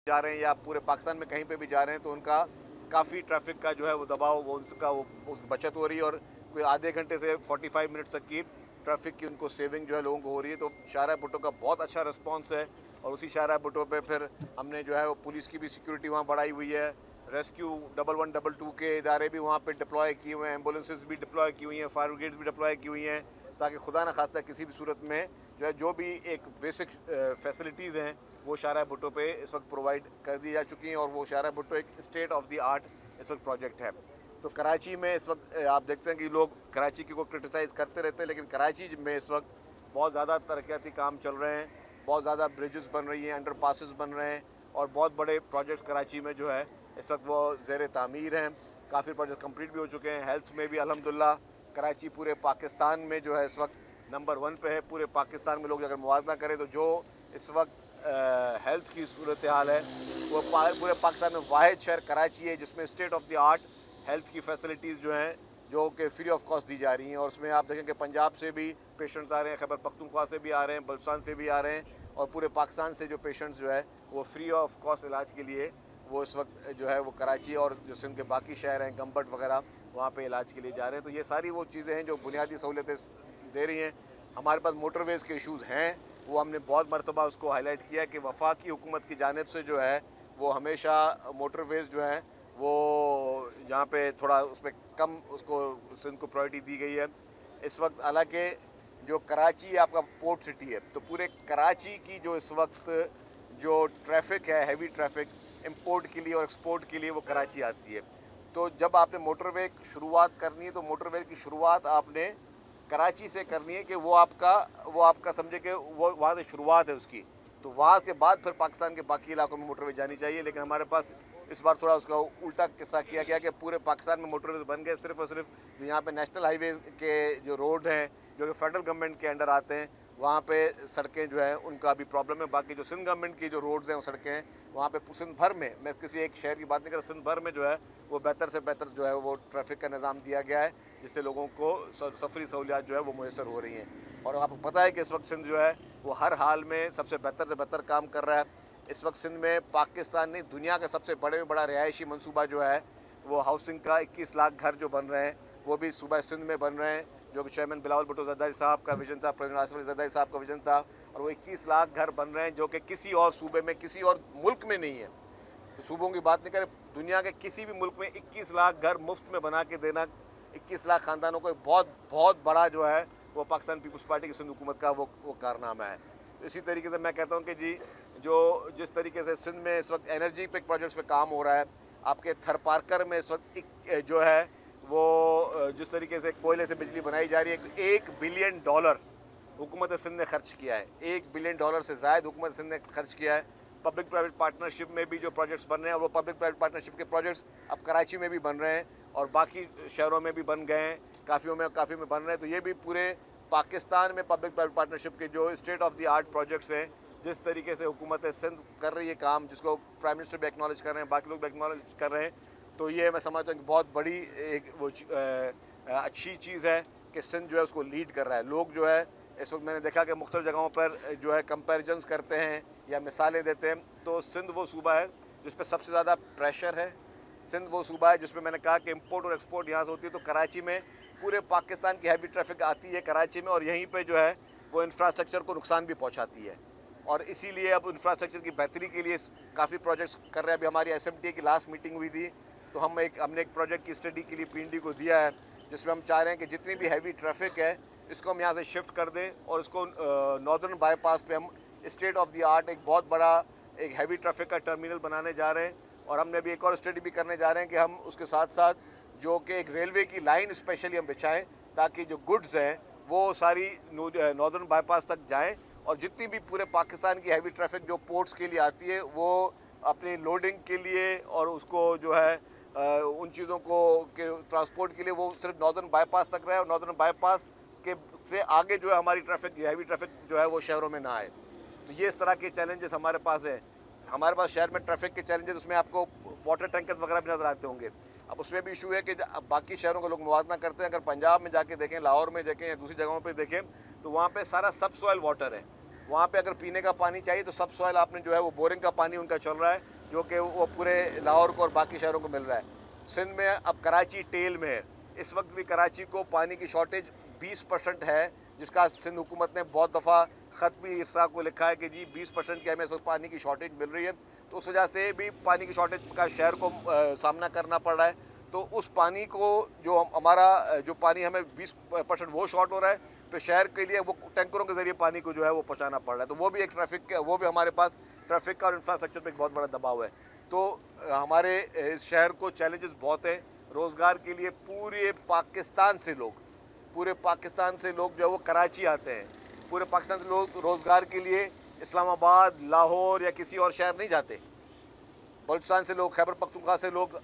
जा रहे हैं या पूरे पाकिस्तान में कहीं पे भी जा रहे हैं तो उनका काफ़ी ट्रैफिक का जो है वो दबाव वो उनका वो बचत हो रही है और कोई आधे घंटे से 45 मिनट तक की ट्रैफिक की उनको सेविंग जो है लोगों को हो रही है। तो शाहराह भुट्टो का बहुत अच्छा रिस्पांस है और उसी शाहराह भुट्टो पे फिर हमने जो है वो पुलिस की भी सिक्योरिटी वहाँ बढ़ाई हुई है। रेस्क्यू 1112 के इदारे भी वहाँ पे डिप्लॉय किए हुए हैं, एम्बुलेंसेज भी डिप्लॉय की हुई हैं, फायर ब्रिगेड्स भी डिप्लॉय की हुई हैं ताकि खुदा न खास्ता किसी भी सूरत में जो है जो भी एक बेसिक फैसिलिटीज़ हैं वो शाहराह भुट्टो पे इस वक्त प्रोवाइड कर दी जा चुकी हैं और वो शाहराह भुट्टो एक स्टेट ऑफ द आर्ट इस वक्त प्रोजेक्ट है। तो कराची में इस वक्त आप देखते हैं कि लोग कराची की को क्रिटिसाइज़ करते रहते हैं, लेकिन कराची में इस वक्त बहुत ज़्यादा तरक्याती काम चल रहे हैं, बहुत ज़्यादा ब्रिजेस बन रही हैं, अंडर पासिस बन रहे हैं और बहुत बड़े प्रोजेक्ट्स कराची में जो है इस वक्त वो ज़ेर तामीर हैं। काफ़ी प्रोजेक्ट कंप्लीट भी हो चुके हैं। हेल्थ में भी अल्हम्दुलिल्लाह कराची पूरे पाकिस्तान में जो है इस वक्त नंबर 1 पे है। पूरे पाकिस्तान में लोग अगर मुवाजना करें तो जो इस वक्त हेल्थ की सूरत हाल है वो पूरे पाकिस्तान में वाहिद शहर कराची है जिसमें state of the art health की फैसिलिटीज़ जो हैं जो कि फ्री ऑफ कॉस्ट दी जा रही हैं। और उसमें आप देखें कि पंजाब से भी पेशेंट्स आ रहे हैं, खैबर पख्तूनख्वा से भी आ रहे हैं, बलूचिस्तान से भी आ रहे हैं और पूरे पाकिस्तान से जो पेशेंट्स जो है वो फ्री ऑफ कॉस्ट इलाज के लिए वो इस वक्त जो है वो कराची और जो सिंध के बाकी शहर हैं गम्बट वगैरह वहाँ पे इलाज के लिए जा रहे हैं। तो ये सारी वो चीज़ें हैं जो बुनियादी सहूलतें दे रही हैं। हमारे पास मोटरवेज़ के इशूज़ हैं, वो हमने बहुत मरतबा उसको हाईलाइट किया कि वफाकी हुकूमत की जानिब से जो है वो हमेशा मोटरवेज़ जो हैं वो यहाँ पे थोड़ा उस पर कम उसको सिंध को प्रायोरिटी दी गई है इस वक्त। हालांकि जो कराची आपका पोर्ट सिटी है तो पूरे कराची की जो इस वक्त जो ट्रैफिक है हैवी ट्रैफिक इंपोर्ट के लिए और एक्सपोर्ट के लिए वो कराची आती है। तो जब आपने मोटरवे की शुरुआत करनी है तो मोटरवे की शुरुआत आपने कराची से करनी है कि वो आपका समझे कि वो वहाँ से शुरुआत है उसकी, तो वहाँ के बाद फिर पाकिस्तान के बाकी इलाकों में मोटरवे जानी चाहिए। लेकिन हमारे पास इस बार थोड़ा उसका उल्टा किस्सा किया गया कि पूरे पाकिस्तान में मोटरवे बन गए, सिर्फ और सिर्फ जो यहाँ पे नेशनल हाईवे के जो रोड हैं जो कि फेडरल गवर्नमेंट के अंडर आते हैं वहाँ पे सड़कें जो है उनका अभी प्रॉब्लम है। बाकी जो सिंध गवर्नमेंट की जो रोड्स हैं वो सड़कें हैं वहाँ पे सिंध भर में, मैं किसी एक शहर की बात नहीं कर रहा, सिंध भर में जो है वो बेहतर से बेहतर जो है वो ट्रैफिक का निज़ाम दिया गया है जिससे लोगों को सफरी सहूलियात जो है वो मुयसर हो रही हैं। और आपको पता है कि इस वक्त सिंध जो है वो हर हाल में सबसे बेहतर से बेहतर काम कर रहा है। इस वक्त सिंध में पाकिस्तान नहीं दुनिया का सबसे बड़े में बड़ा रिहायशी मनसूबा जो है वो हाउसिंग का 21 लाख घर जो बन रहे हैं वो भी सूबा सिंध में बन रहे हैं, जो कि चेयरमैन बिलावल भुट्टो ज़रदारी साहब का विजन था, प्रेसिडेंट आसिफ अली ज़रदारी साहब का विजन था। और वो 21 लाख घर बन रहे हैं जो कि किसी और सूबे में किसी और मुल्क में नहीं है। तो सूबों की बात नहीं करें, दुनिया के किसी भी मुल्क में 21 लाख घर मुफ्त में बना के देना 21 लाख ख़ानदानों को बहुत बहुत बड़ा जो है वो पाकिस्तान पीपल्स पार्टी की सिंध हुकूमत का वो कारनामा है। तो इसी तरीके से मैं कहता हूँ कि जी जो जिस तरीके से सिंध में इस वक्त एनर्जी पे प्रोजेक्ट्स पे काम हो रहा है, आपके थर पार्कर में इस वक्त जो है वो जिस तरीके से कोयले से बिजली बनाई जा रही है, $1 बिलियन हुकूमत सिंध ने खर्च किया है, $1 बिलियन से ज़ायद हुकूमत सिंध ने खर्च किया है। पब्लिक प्राइवेट पार्टनरशिप में भी जो प्रोजेक्ट्स बन रहे हैं और वो पब्लिक प्राइवेट पार्टनरशिप के प्रोजेक्ट्स अब कराची में भी बन रहे हैं और बाकी शहरों में भी बन गए हैं, काफ़ी में बन रहे हैं। तो ये भी पूरे पाकिस्तान में पब्लिक प्राइवेट पार्टनरशिप के जो state of the art projects हैं, जिस तरीके से हुकूमत सिंध कर रही है काम, जिसको प्राइम मिनिस्टर भी एक्नॉलेज कर रहे हैं, बाकी लोग भी एक्नॉलेज कर रहे हैं, तो ये मैं समझता हूँ कि बहुत बड़ी एक वो अच्छी चीज़ है कि सिंध जो है उसको लीड कर रहा है। लोग जो है इस वक्त मैंने देखा कि मुख्तलिफ जगहों पर जो है कंपेरिजन्स करते हैं या मिसालें देते हैं, तो सिंध वो सूबा है जिस पर सबसे ज़्यादा प्रेशर है। सिंध वो सूबा है जिसमें मैंने कहा कि इंपोर्ट और एक्सपोर्ट यहाँ से होती है। तो कराची में पूरे पाकिस्तान की हैवी ट्रैफिक आती है कराची में और यहीं पे जो है वो इंफ्रास्ट्रक्चर को नुकसान भी पहुँचाती है और इसीलिए अब इंफ्रास्ट्रक्चर की बेहतरी के लिए काफ़ी प्रोजेक्ट्स कर रहे हैं। अभी हमारी SMTA की लास्ट मीटिंग हुई थी तो हमने एक प्रोजेक्ट की स्टडी के लिए PND को दिया है जिसमें हम चाह रहे हैं कि जितनी भी हैवी ट्रैफिक है इसको हम यहाँ से शिफ्ट कर दें और इसको नॉर्दर्न बाईपास पे हम स्टेट ऑफ द आर्ट एक बहुत बड़ा एक हैवी ट्रैफिक का टर्मिनल बनाने जा रहे हैं। और हमने अभी एक और स्टडी भी करने जा रहे हैं कि हम उसके साथ साथ जो कि एक रेलवे की लाइन स्पेशली हम बिछाएँ ताकि जो गुड्स हैं वो सारी नॉर्दर्न बाईपास तक जाएँ और जितनी भी पूरे पाकिस्तान की हैवी ट्रैफिक जो पोर्ट्स के लिए आती है वो अपनी लोडिंग के लिए और उसको जो है उन चीज़ों को के ट्रांसपोर्ट के लिए वो सिर्फ नॉर्दर्न बाईपास तक रहे और नॉर्दर्न बाईपास के से आगे जो है हमारी ट्रैफिक हैवी ट्रैफिक जो है वो शहरों में ना आए। तो ये इस तरह के चैलेंजेस हमारे पास हैं। हमारे पास शहर में ट्रैफिक के चैलेंजेस, उसमें आपको वाटर टैंकर्स वगैरह भी नज़र आते होंगे। अब उसमें भी इशू है कि बाकी शहरों को लोग मुवाजना करते हैं, अगर पंजाब में जाके देखें, लाहौर में देखें या दूसरी जगहों पर देखें तो वहाँ पर सारा सब सॉइल वाटर है, वहाँ पे अगर पीने का पानी चाहिए तो सब सॉइल आपने जो है वो बोरिंग का पानी उनका चल रहा है, जो कि वो पूरे लाहौर को और बाकी शहरों को मिल रहा है। सिंध में अब कराची टेल में है, इस वक्त भी कराची को पानी की शॉर्टेज 20% है, जिसका सिंध हुकूमत ने बहुत दफ़ा ख़त भी इर्सा को लिखा है कि जी 20% की हमें इस वक्त पानी की शॉर्टेज मिल रही है, तो उस वजह से भी पानी की शॉर्टेज का शहर को सामना करना पड़ रहा है। तो उस पानी को जो हमारा जो पानी हमें 20% वो शॉर्ट हो रहा है, तो शहर के लिए वो टैंकरों के ज़रिए पानी को जो है वो पहुँचाना पड़ रहा है। तो वो भी एक वो भी हमारे पास ट्रैफिक का और इंफ्रास्ट्रक्चर पे एक बहुत बड़ा दबाव है। तो हमारे इस शहर को चैलेंजेस बहुत हैं। रोज़गार के लिए पूरे पाकिस्तान से लोग जो है वो कराची आते हैं। पूरे पाकिस्तान से लोग रोज़गार के लिए इस्लामाबाद, लाहौर या किसी और शहर नहीं जाते। बलूचिस्तान से लोग, खैबर पख्तूनख्वा से लोग,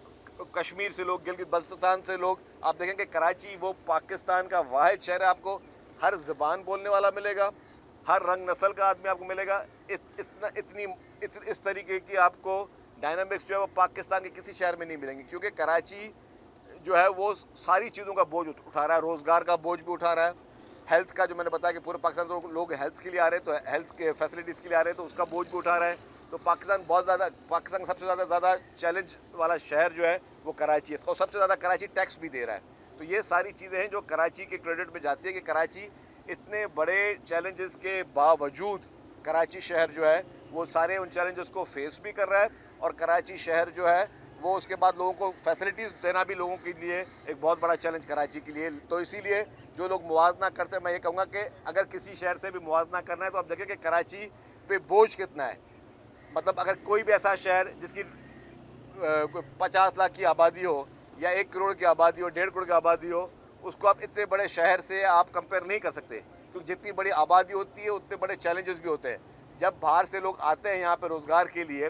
कश्मीर से लोग, गिलगित बल्तिस्तान से लोग। आप देखेंगे कराची वो पाकिस्तान का वाहिद शहर है, आपको हर ज़बान बोलने वाला मिलेगा, हर रंग नस्ल का आदमी आपको मिलेगा। इस तरीके की आपको डायनामिक्स जो है वो पाकिस्तान के किसी शहर में नहीं मिलेंगे, क्योंकि कराची जो है वो सारी चीज़ों का बोझ उठा रहा है, रोज़गार का बोझ भी उठा रहा है, हेल्थ का, जो मैंने बताया कि पूरे पाकिस्तान से लोग हेल्थ के लिए आ रहे हैं, तो हेल्थ के फैसिलिटीज़ के लिए आ रहे हैं, तो उसका बोझ भी उठा रहा है। तो पाकिस्तान का सबसे ज़्यादा चैलेंज वाला शहर जो है वो कराची है, और सबसे ज़्यादा कराची टैक्स भी दे रहा है। तो ये सारी चीज़ें हैं जो कराची के क्रेडिट में जाती है कि कराची इतने बड़े चैलेंजेस के बावजूद कराची शहर जो है वो सारे उन चैलेंजेस को फेस भी कर रहा है, और कराची शहर जो है वो उसके बाद लोगों को फैसिलिटीज़ देना भी लोगों के लिए एक बहुत बड़ा चैलेंज कराची के लिए। तो इसीलिए जो लोग मुआवजा करते हैं, मैं ये कहूँगा कि अगर किसी शहर से भी मुआवजा करना है तो आप देखें कि कराची पे बोझ कितना है। मतलब अगर कोई भी ऐसा शहर जिसकी 50 लाख की आबादी हो, या 1 करोड़ की आबादी हो, 1.5 करोड़ की आबादी हो, उसको आप इतने बड़े शहर से आप कंपेयर नहीं कर सकते, क्योंकि जितनी बड़ी आबादी होती है उतने बड़े चैलेंजेस भी होते हैं। जब बाहर से लोग आते हैं यहाँ पे रोज़गार के लिए,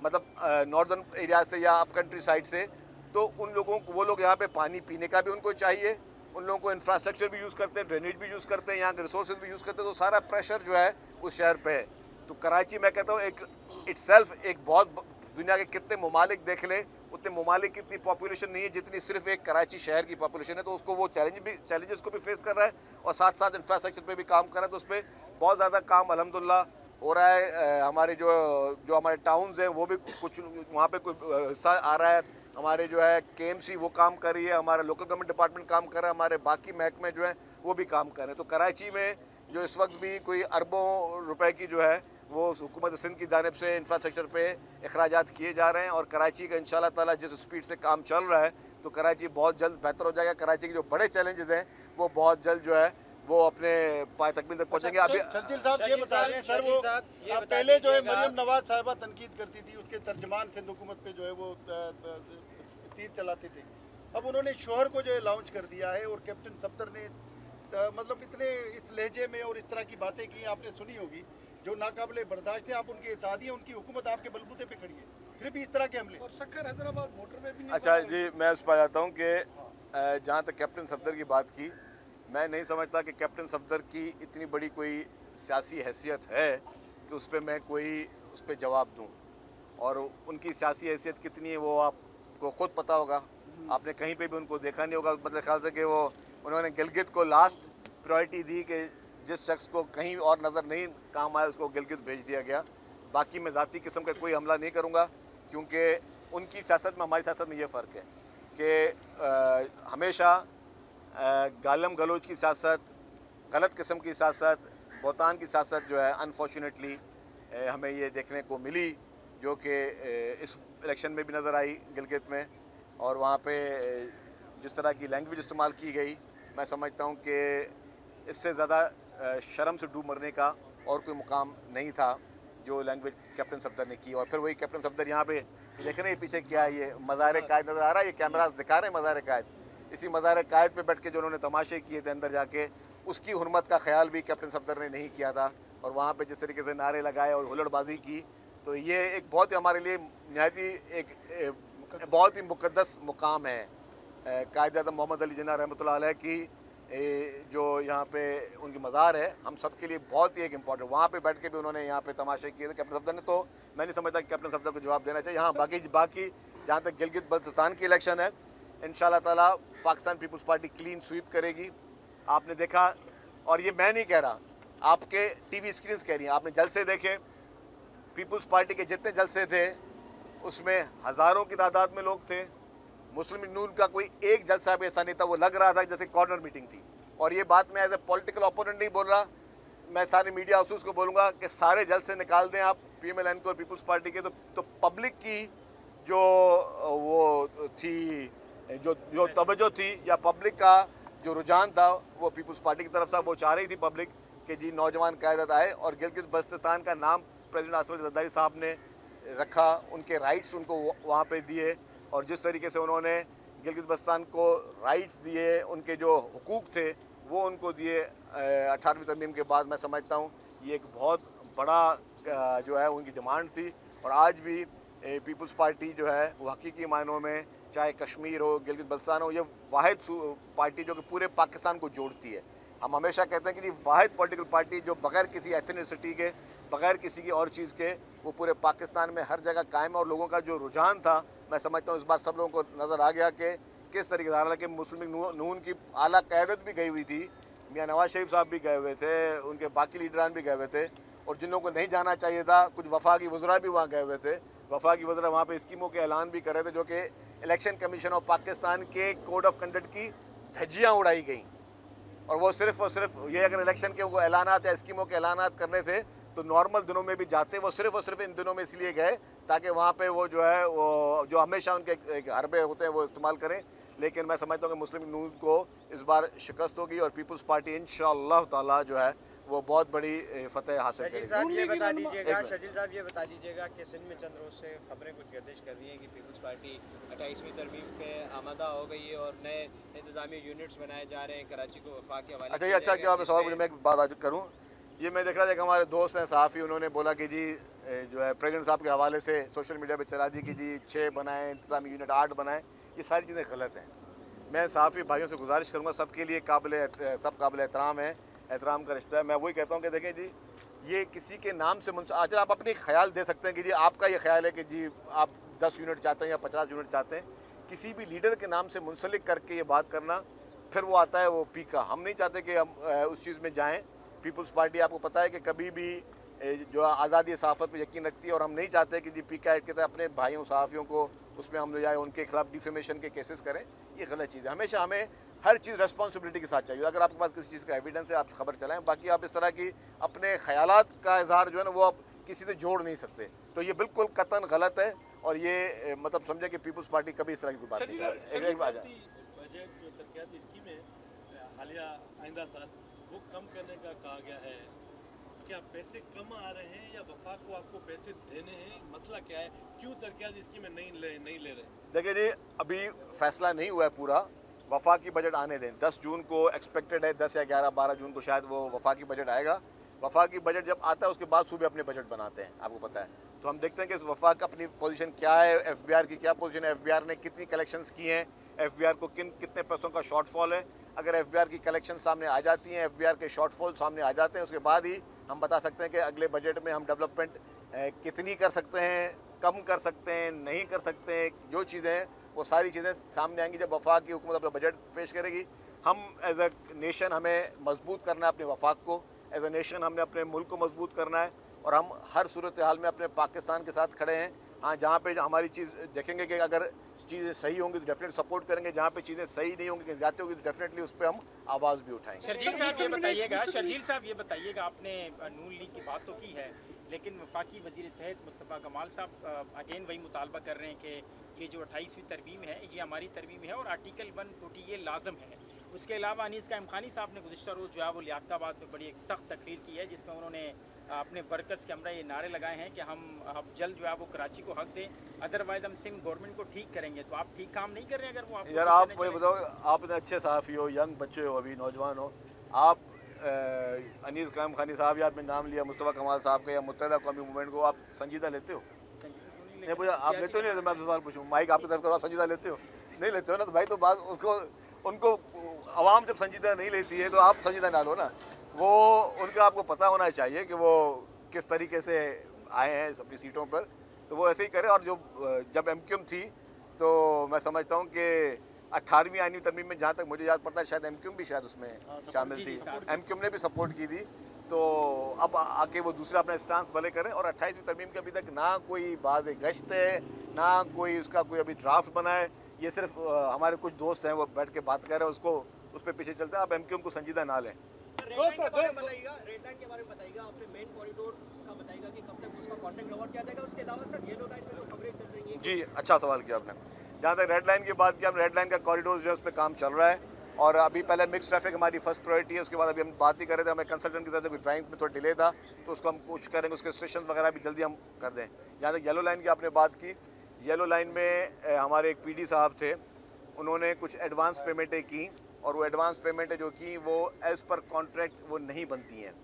मतलब नॉर्दर्न एरिया से या अप कंट्री साइड से, तो उन लोगों को, वो लोग यहाँ पे पानी पीने का भी उनको चाहिए, उन लोगों को इंफ्रास्ट्रक्चर भी यूज़ करते हैं, ड्रेनेज भी यूज़ करते हैं, यहाँ के रिसोर्सेज भी यूज़ करते हैं, तो सारा प्रेशर जो है उस शहर पे है। तो कराची, मैं कहता हूँ, एक इटसेल्फ एक बहुत, दुनिया के कितने ममालिक देख ले, उतने ममालिक की इतनी पॉपुलेशन नहीं है जितनी सिर्फ एक कराची शहर की पॉपुलेशन है। तो उसको वो चैलेंजेस को भी फेस कर रहा है, और साथ साथ इंफ्रास्ट्रक्चर पे भी काम कर रहा है। तो उस पर बहुत ज़्यादा काम अल्हम्दुलिल्लाह हो रहा है। हमारे जो हमारे टाउन्स हैं वो भी कुछ वहाँ पे कोई हिस्सा आ रहा है। हमारे जो है KMC वो काम कर रही है, हमारा लोकल गवर्नमेंट डिपार्टमेंट काम कर रहा है, हमारे बाकी महकमे जो है वो भी काम कर रहे हैं। तो कराची में जो इस वक्त भी कोई अरबों रुपए की जो है वो हुकूमत सिंध की जानिब से इंफ्रास्ट्रक्चर पे अखराजात किए जा रहे हैं, और कराची का इंशाल्लाह ताला जिस स्पीड से काम चल रहा है तो कराची बहुत जल्द बेहतर हो जाएगा। कराची के जो बड़े चैलेंजेस हैं वो बहुत जल्द जो है वो अपने पाए तकमील तक पहुँचेंगे। अभी शर्जील साहब ये बता रहे हैं सर, वो पहले जो है मरियम नवाज साहिबा तनकीद करती थी, उसके तर्जमान सिंध हुकूमत पे जो है वो तीर चलाते थे। अब उन्होंने शोहर को जो है लॉन्च कर दिया है, और कैप्टन सफदर ने मतलब इतने इस लहजे में और इस तरह की बातें की, आपने सुनी होगी, जो नाकाबिले बर्दाश्त है। आप उनके इत्तेहादी हैं, उनकी हुकूमत आपके बलबूते पे खड़ी है, फिर भी इस तरह के हमले। और शक्कर हैदराबाद मोटर में भी नहीं। अच्छा जी, मैं उस पर जाता हूँ कि जहाँ तक कैप्टन सफदर की बात की, मैं नहीं समझता कि कैप्टन सफदर की इतनी बड़ी कोई सियासी हैसियत है कि उस पर मैं कोई उस पर जवाब दूँ, और उनकी सियासी हैसियत कितनी है वो आपको ख़ुद पता होगा। आपने कहीं पे भी उनको देखा नहीं होगा। मतलब ख्याल से कि वो उन्होंने गिलगित को लास्ट प्रायोरिटी दी कि जिस शख्स को कहीं और नज़र नहीं काम आया उसको गिलगित भेज दिया गया। बाकी मैं ज़ाती किस्म का कोई हमला नहीं करूँगा, क्योंकि उनकी सियासत में हमारी सियासत में ये फ़र्क है कि हमेशा गालम गलोच की सियासत, गलत किस्म की सियासत, बहतान की सियासत जो है अनफॉर्चुनेटली हमें ये देखने को मिली, जो कि इस इलेक्शन में भी नज़र आई गिलगित में। और वहाँ पे जिस तरह की लैंग्वेज इस्तेमाल की गई, मैं समझता हूँ कि इससे ज़्यादा शर्म से डूब मरने का और कोई मुकाम नहीं था जो लैंग्वेज कैप्टन सफदर ने की। और फिर वही कैप्टन सफदर यहाँ पे देख रहे हैं पीछे क्या है, ये मज़ार कायद नज़र आ रहा है, ये कैमरा दिखा रहे हैं मज़ार कायद। इसी मज़ार कायद पे बैठ के जो उन्होंने तमाशे किए थे अंदर जाके, उसकी हुर्मत का ख्याल भी कैप्टन सफदर ने नहीं किया था। और वहाँ पे जिस तरीके से नारे लगाए और हुल्लड़बाजी की, तो ये एक बहुत ही हमारे लिए निहायत ही एक बहुत ही मुक़द्दस मुकाम है। कायद आज़म मोहम्मद अली जिन्ना रहमतुल्लाह अलैह की जो यहाँ पे उनकी मज़ार है, हम सब के लिए बहुत ही एक इम्पॉर्टेंट। वहाँ पे बैठ के भी उन्होंने यहाँ पे तमाशे किए थे कैप्टन सफदर ने। तो मैं नहीं समझता कि कैप्टन सफदर को जवाब देना चाहिए। हाँ, बाकी जहाँ तक गिलगित बल्तिस्तान की इलेक्शन है, इंशाल्लाह ताला पाकिस्तान पीपल्स पार्टी क्लीन स्वीप करेगी। आपने देखा, और ये मैं नहीं कह रहा, आपके टीवी स्क्रीन कह रही हैं, आपने जलसे देखे, पीपल्स पार्टी के जितने जलसे थे उसमें हज़ारों की तादाद में लोग थे। मुस्लिम लीग नून का कोई एक जलसा भी ऐसा नहीं था, वो लग रहा था जैसे कॉर्नर मीटिंग थी। और ये बात मैं एज ए पॉलिटिकल ओपोनेंट नहीं बोल रहा, मैं सारे मीडिया हाउसेस को बोलूँगा कि सारे जलसे निकाल दें आप PMLN को और पीपल्स पार्टी के, तो पब्लिक की जो वो थी, जो तवज्जो थी या पब्लिक का जो रुझान था वो पीपल्स पार्टी की तरफ था। वो चाह रही थी पब्लिक कि जी नौजवान क़यादत आए, और गिलगित बल्तिस्तान का नाम प्रेसिडेंट असद ज़रदारी साहब ने रखा, उनके राइट्स उनको वहाँ पे दिए, और जिस तरीके से उन्होंने गिलगित बल्तिस्तान को राइट्स दिए, उनके जो हुकूक थे वो उनको दिए 18वीं तरमीम के बाद, मैं समझता हूँ ये एक बहुत बड़ा जो है उनकी डिमांड थी। और आज भी पीपल्स पार्टी जो है वो हकीकी मायनों में, चाहे कश्मीर हो, गिलगित बल्तिस्तान हो, ये वाहिद पार्टी जो कि पूरे पाकिस्तान को जोड़ती है। हम हमेशा कहते हैं कि ये वाहिद पॉलिटिकल पार्टी जो बग़ैर किसी एथनिसिटी के, बग़ैर किसी की और चीज़ के, वो पूरे पाकिस्तान में हर जगह कायम है। और लोगों का जो रुझान था, मैं समझता हूँ इस बार सब लोगों को नज़र आ गया कि किस तरीके से, हालांकि मुस्लिम लीग नून की आला क़यादत भी गई हुई थी, मियां नवाज शरीफ साहब भी गए हुए थे, उनके बाकी लीडरान भी गए हुए थे, और जिन लोगों को नहीं जाना चाहिए था, कुछ वफाकी वज़रा भी वहाँ गए हुए थे। वफाकी वज़रा वहाँ पे स्कीमों के ऐलान भी कर रहे थे जो कि इलेक्शन कमीशन ऑफ पाकिस्तान के कोड ऑफ कंडक्ट की धज्जियाँ उड़ाई गई। और वो सिर्फ ये, अगर इलेक्शन के वो ऐलानात या स्कीमों के ऐलानात करने थे तो नॉर्मल दिनों में भी जाते, वो सिर्फ इन दिनों में इसलिए गए ताकि वहाँ पे वो जो है वो जो हमेशा उनके एक हरबे होते हैं वो इस्तेमाल करें। लेकिन मैं समझता हूँ कि मुस्लिम लीग नून को इस बार शिकस्त होगी और पीपल्स पार्टी इंशाअल्लाह ताला जो है वो बहुत बड़ी फतेह हासिल करेगी। शर्जील साहब ये बता दीजिएगा कि सिंध में चंद रोज से खबरें कुछ गर्दिश कर रही हैं कि पीपल्स पार्टी 28वीं तरमीम पे आमादा हो गई है और नए इंतजामी यूनिट्स बनाए जा रहे हैं कराची को वफाक के हवाले। अच्छा ये अच्छा क्या सवाल मुझे, मैं एक बात करूँ, ये मैं देख रहा था कि हमारे दोस्त हैं सहाफ़ी, उन्होंने बोला कि जी जो है प्रेसिडेंट साहब के हवाले से सोशल मीडिया पर चला दी कि जी 6 बनाएँ इंतजामी यूनिट, 8 बनाएँ। ये सारी चीज़ें गलत हैं। मैं सहाफ़ी भाइयों से गुजारिश करूँगा, सबके लिए सब काबिल एहतराम है, एहतराम का रिश्ता है। मैं वही कहता हूँ कि देखें जी, ये किसी के नाम से अच्छा आप अपनी ख्याल दे सकते हैं कि जी आपका ये ख्याल है कि जी आप 10 यूनिट चाहते हैं या 50 यूनिट चाहते हैं, किसी भी लीडर के नाम से मुंसलिक करके ये बात करना, फिर वो आता है वो पीका। हम नहीं चाहते कि हम उस चीज़ में जाएँ। पीपल्स पार्टी आपको पता है कि कभी भी जो आज़ादी सहाफ़त पर यकीन रखती है, और हम नहीं चाहते कि जी पीका के तहत अपने भाइयों सहाफ़ियों को उसमें हम ले जाए, उनके खिलाफ डिफेमेशन के केसेस करें। ये गलत चीज़ है। हमेशा हमें हर चीज़ रेस्पॉन्सिबिलिटी के साथ चाहिए। अगर आपके पास किसी चीज़ का एविडेंस है आप खबर चलाएं, बाकी आप इस तरह की अपने ख्यालात का इजहार जो है ना वो आप किसी से जोड़ नहीं सकते। तो ये बिल्कुल कतन गलत है, और ये मतलब समझे कि पीपल्स पार्टी कभी इस तरह की बात नहीं कर रही। हालिया आइंदा साल वो कम करने का कहा गया है, क्या पैसे कम आ रहे हैं या वफाक को आपको पैसे देने हैं, मसला क्या है, क्यों तरक्यात स्कीमें नहीं ले रहे? देखिए जी, अभी फैसला नहीं हुआ है पूरा, वफाकी बजट आने दें। 10 जून को एक्सपेक्टेड है, 10 या 11-12 जून को शायद वो वफाकी बजट आएगा। वफाकी बजट जब आता है उसके बाद सूबे अपने बजट बनाते हैं, आपको पता है। तो हम देखते हैं कि इस वफाक का अपनी पोजीशन क्या है, FBR की क्या पोजीशन है, FBR ने कितनी कलेक्शंस की हैं, FBR को कितने पैसों का शॉर्टफॉल है। अगर FBR की कलेक्शन सामने आ जाती हैं, FBR के शॉर्टफॉल सामने आ जाते हैं, उसके बाद ही हम बता सकते हैं कि अगले बजट में हम डेवलपमेंट कितनी कर सकते हैं, कम कर सकते हैं, नहीं कर सकते हैं। जो चीज़ें हैं वो सारी चीज़ें सामने आएंगी जब वफाक की हुकूमत अपना बजट पेश करेगी। हम एज ए नेशन हमें मजबूत करना है अपने वफाक को, एज ए नेशन हमने अपने मुल्क को मजबूत करना है, और हम हर सूरत हाल में अपने पाकिस्तान के साथ खड़े हैं। हाँ, जहाँ पे हमारी चीज़ देखेंगे कि अगर चीज़ें सही होंगी तो डेफिनेट सपोर्ट करेंगे, जहाँ पे चीज़ें सही नहीं होंगी, ज़्यादती होगी तो डेफिनेटली उस पर हम आवाज़ भी उठाएंगे। शर्जील साहब ये बताइएगा, आपने नून लीग की बात तो की है, लेकिन वफाकी वज़ीर सेहत मुस्तफ़ा कमाल साहब अगेन वही मुतालबा कर रहे हैं कि ये जो 28वीं तरमीम है ये हमारी तरमीम है और आर्टिकल 140 ये लाजम है। उसके अलावा अनीस कायम खानी साहब ने गुज़िश्ता रोज़ जो है वो लियाकताबाद में बड़ी एक सख्त तकरीर की है, जिसमें उन्होंने अपने वर्कर्स के हमरा ये नारे लगाए हैं कि हम जल्द जो है वो कराची को हक दें, अदरवाइज हम सिंध गवर्नमेंट को ठीक करेंगे। तो आप ठीक काम नहीं कर रहे हैं अगर वो आप यार, आप मुझे बताओ, आप इतने अच्छे सहाफ़ी हो, यंग बच्चे हो, अभी नौजवान हो, आप अनीस कायम खानी साहब या आपने नाम लिया, मुस्तफ़ा कमाल साहब का या मुत्तहिदा कौमी मूवमेंट को आप संजीदा लेते हो? नहीं मुझे आप लेते हो नहीं, मैं आपसे सवाल पूछूँ, माइक आपकी तरफ करो, आप संजीदा लेते हो? नहीं लेते हो ना, तो भाई तो बात उनको आवाम जब संजीदा नहीं लेती है तो आप संजीदा ना लो ना। वो उनका आपको पता होना चाहिए कि वो किस तरीके से आए हैं अपनी सीटों पर, तो वो ऐसे ही करें। और जो जब MQM थी तो मैं समझता हूँ कि 18वीं आईनी तरमीम में जहाँ तक मुझे याद पड़ता है शायद MQM भी शायद उसमें शामिल थी, MQM ने भी सपोर्ट की थी। तो अब आके वो दूसरा अपना स्टांस भले करें। और 28वीं तरमीम के अभी तक ना कोई बात गश्त है, ना कोई उसका कोई अभी ड्राफ्ट बना है। ये सिर्फ हमारे कुछ दोस्त हैं वो बैठ के बात कर रहे हैं, उसको उस पर पीछे चलते हैं। आप MQM को संजीदा ना लें। रेड लाइन के बारे में बताइएगा, आपने मेन कॉरिडोर का बताइएगा कि कब तक उसका कॉन्ट्रैक्ट अवार्ड किया जाएगा। उसके अलावा सर येलो लाइन में जो खबरें चल रही हैं। जी, अच्छा सवाल किया आपने। जहाँ तक रेड लाइन की बात की, हम रेड लाइन का कॉरिडोर जो है उस पर काम चल रहा है, और अभी पहले मिक्स ट्रैफिक हमारी फर्स्ट प्रायोरिटी है। उसके बाद अभी हम बात ही कर रहे थे, हमें कंसल्टेंट की तरफ से कोई ड्राइंग में थोड़ा डिले था, तो उसको हम कोशिश करेंगे उसके स्टेशन वगैरह भी जल्दी हम कर दें। जहाँ तक येलो लाइन की आपने बात की, येलो लाइन में हमारे एक PD साहब थे, उन्होंने कुछ एडवांस पेमेंटें की, और वो एडवांस पेमेंटें जो की वो एज़ पर कॉन्ट्रैक्ट वो नहीं बनती हैं।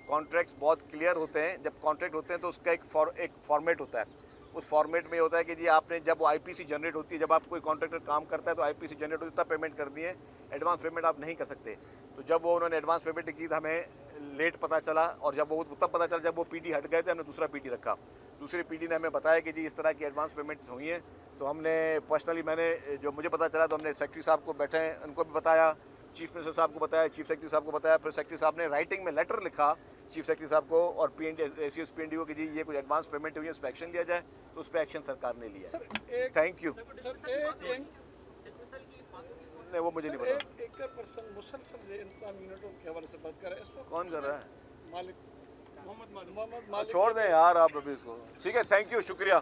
कॉन्ट्रैक्ट्स बहुत क्लियर होते हैं। जब कॉन्ट्रैक्ट होते हैं तो उसका एक फॉर्मेट होता है। उस फॉर्मेट में ये होता है कि जी आपने जब वो IPC जनरेट होती है, जब आप कोई कॉन्ट्रैक्टर काम करता है तो IPC जनरेट होती है, तब पेमेंट करनी है। एडवांस पेमेंट आप नहीं कर सकते। तो जब वो उन्होंने एडवांस पेमेंट की तो हमें लेट पता चला, और जब वो तब पता चला जब वो PD हट गए थे, हमने दूसरा PD रखा। दूसरे PD ने हमें बताया कि जी इस तरह की एडवांस पेमेंट्स हुई हैं। तो हमने पर्सनली, मैंने जो मुझे पता चला तो हमने सेक्रेटरी साहब को बैठे हैं उनको भी बताया, चीफ मिनिस्टर साहब को बताया, चीफ सेक्रेटरी साहब को बताया। फिर सेक्रेटरी साहब ने राइटिंग में लेटर लिखा चीफ सेक्रेटरी साहब को और ACS PND को कि जी ये कुछ एडवांस पेमेंट हुई है, उस पर एक्शन लिया जाए। तो उस पर एक्शन सरकार ने लिया है। Thank you. नहीं, वो मुझे नहीं पता। एक पर्सन मुसलसल इंतजाम यूनिटों के हवाले से बात कर रहा है, इसको कौन कर रहा है? मोहम्मद मालिक छोड़ दें यार आप अभी इसको। ठीक है, थैंक यू, शुक्रिया।